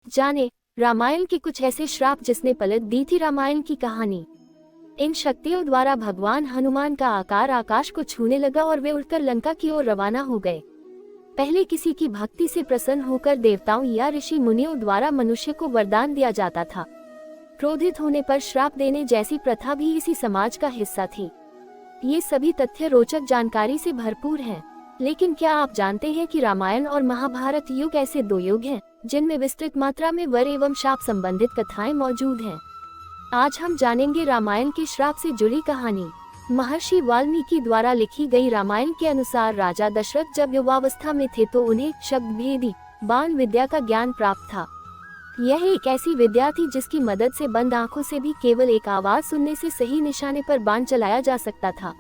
जाने रामायण के कुछ ऐसे श्राप जिसने पलट दी थी रामायण की कहानी। इन शक्तियों द्वारा भगवान हनुमान का आकार आकाश को छूने लगा और वे उड़कर लंका की ओर रवाना हो गए। पहले किसी की भक्ति से प्रसन्न होकर देवताओं या ऋषि मुनियों द्वारा मनुष्य को वरदान दिया जाता था। क्रोधित होने पर श्राप देने जैसी प्रथा भी इसी समाज का हिस्सा थी। ये सभी तथ्य रोचक जानकारी से भरपूर हैं, लेकिन क्या आप जानते हैं कि रामायण और महाभारत युग ऐसे दो युग हैं जिनमें विस्तृत मात्रा में वर एवं शाप संबंधित कथाएं मौजूद हैं। आज हम जानेंगे रामायण के श्राप से जुड़ी कहानी। महर्षि वाल्मीकि द्वारा लिखी गई रामायण के अनुसार राजा दशरथ जब युवावस्था में थे तो उन्हें शब्द भेदी बाण विद्या का ज्ञान प्राप्त था। यह एक ऐसी विद्या थी जिसकी मदद से बंद आंखों से भी केवल एक आवाज सुनने से सही निशाने पर बाण चलाया जा सकता था।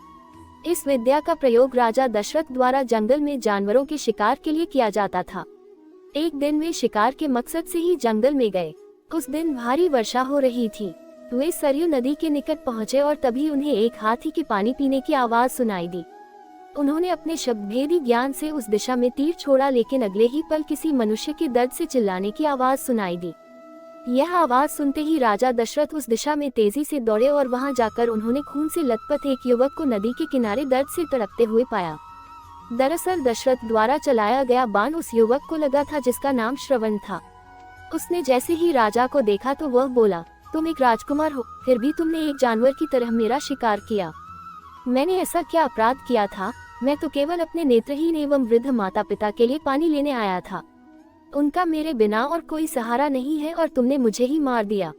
इस विद्या का प्रयोग राजा दशरथ द्वारा जंगल में जानवरों के शिकार के लिए किया जाता था। एक दिन वे शिकार के मकसद से ही जंगल में गए। उस दिन भारी वर्षा हो रही थी। वे सरयू नदी के निकट पहुंचे और तभी उन्हें एक हाथी के पानी पीने की आवाज सुनाई दी। उन्होंने अपने शब्दभेदी ज्ञान से उस दिशा में तीर छोड़ा, लेकिन अगले ही पल किसी मनुष्य के दर्द से चिल्लाने की आवाज सुनाई दी। यह आवाज सुनते ही राजा दशरथ उस दिशा में तेजी से दौड़े और वहां जाकर उन्होंने खून से लथपथ एक युवक को नदी के किनारे दर्द से तड़पते हुए पाया। दरअसल दशरथ द्वारा चलाया गया बाण उस युवक को लगा था जिसका नाम श्रवण था। उसने जैसे ही राजा को देखा तो वह बोला, तुम एक राजकुमार हो, फिर भी तुमने एक जानवर की तरह मेरा शिकार किया। मैंने ऐसा क्या अपराध किया था? मैं तो केवल अपने नेत्रहीन एवं वृद्ध माता पिता के लिए पानी लेने आया था। उनका मेरे बिना और कोई सहारा नहीं है और तुमने मुझे ही मार दिया।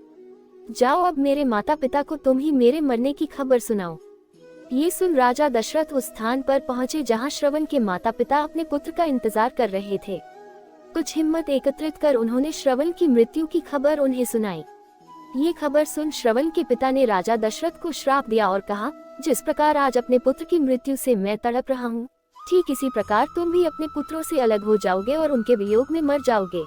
जाओ, अब मेरे माता पिता को तुम ही मेरे मरने की खबर सुनाओ। ये सुन राजा दशरथ उस स्थान पर पहुंचे जहां श्रवण के माता पिता अपने पुत्र का इंतजार कर रहे थे। कुछ हिम्मत एकत्रित कर उन्होंने श्रवण की मृत्यु की खबर उन्हें सुनाई। ये खबर सुन श्रवण के पिता ने राजा दशरथ को श्राप दिया और कहा, जिस प्रकार आज अपने पुत्र की मृत्यु से मैं तड़प रहा हूँ, ठीक इसी प्रकार तुम भी अपने पुत्रों से अलग हो जाओगे और उनके वियोग में मर जाओगे।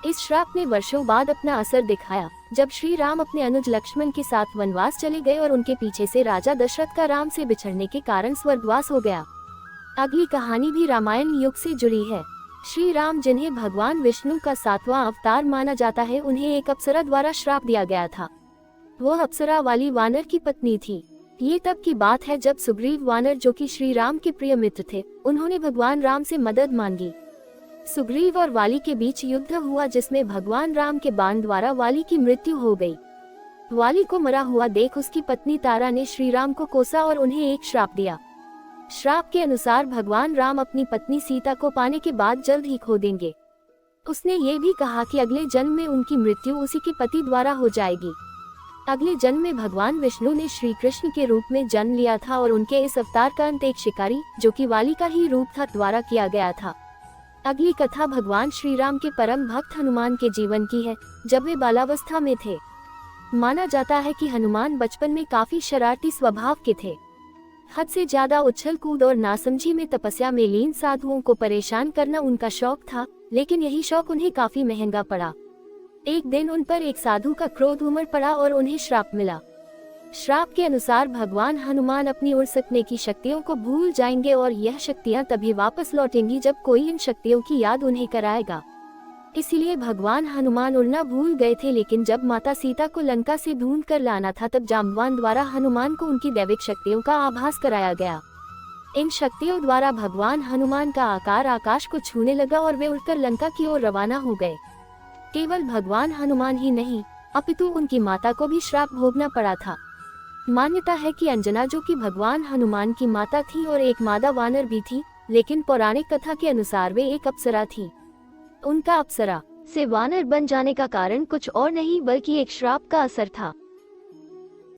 इस श्राप ने वर्षों बाद अपना असर दिखाया, जब श्री राम अपने अनुज लक्ष्मण के साथ वनवास चले गए और उनके पीछे से राजा दशरथ का राम से बिछड़ने के कारण स्वर्गवास हो गया। अगली कहानी भी रामायण युग से जुड़ी है। श्री राम, जिन्हें भगवान विष्णु का 7वां अवतार माना जाता है, उन्हें एक अप्सरा द्वारा श्राप दिया गया था। वह अप्सरा वाली वानर की पत्नी थी। ये तब की बात है जब सुग्रीव वानर, जो कि श्री राम के प्रिय मित्र थे, उन्होंने भगवान राम से मदद मांगी। सुग्रीव और वाली के बीच युद्ध हुआ जिसमें भगवान राम के बाण द्वारा वाली की मृत्यु हो गई। वाली को मरा हुआ देख उसकी पत्नी तारा ने श्री राम को कोसा और उन्हें एक श्राप दिया। श्राप के अनुसार भगवान राम अपनी पत्नी सीता को पाने के बाद जल्द ही खो देंगे। उसने ये भी कहा कि अगले जन्म में उनकी मृत्यु उसी के पति द्वारा हो जाएगी। अगले जन्म में भगवान विष्णु ने श्री कृष्ण के रूप में जन्म लिया था और उनके इस अवतार का अंत एक शिकारी, जो कि वाली का ही रूप था, द्वारा किया गया था। अगली कथा भगवान श्री राम के परम भक्त हनुमान के जीवन की है, जब वे बालावस्था में थे। माना जाता है कि हनुमान बचपन में काफी शरारती स्वभाव के थे। हद से ज्यादा उछल कूद और नासमझी में तपस्या में लीन साधुओं को परेशान करना उनका शौक था, लेकिन यही शौक उन्हें काफी महंगा पड़ा। एक दिन उन पर एक साधु का क्रोध उमड़ पड़ा और उन्हें श्राप मिला। श्राप के अनुसार भगवान हनुमान अपनी उड़ सकने की शक्तियों को भूल जाएंगे और यह शक्तियां तभी वापस लौटेंगी जब कोई इन शक्तियों की याद उन्हें कराएगा। इसीलिए भगवान हनुमान उड़ना भूल गए थे, लेकिन जब माता सीता को लंका से ढूंढ कर लाना था तब जाम्बवान द्वारा हनुमान को उनकी दैविक शक्तियों का आभास कराया गया। इन शक्तियों द्वारा भगवान हनुमान का आकार आकाश को छूने लगा और वे उड़कर लंका की ओर रवाना हो गए। केवल भगवान हनुमान ही नहीं, अपितु उनकी माता को भी श्राप भोगना पड़ा था। मान्यता है कि अंजना, जो कि भगवान हनुमान की माता थी और एक मादा वानर भी थी, लेकिन पौराणिक कथा के अनुसार वे एक अप्सरा थी। उनका अप्सरा से वानर बन जाने का कारण कुछ और नहीं बल्कि एक श्राप का असर था।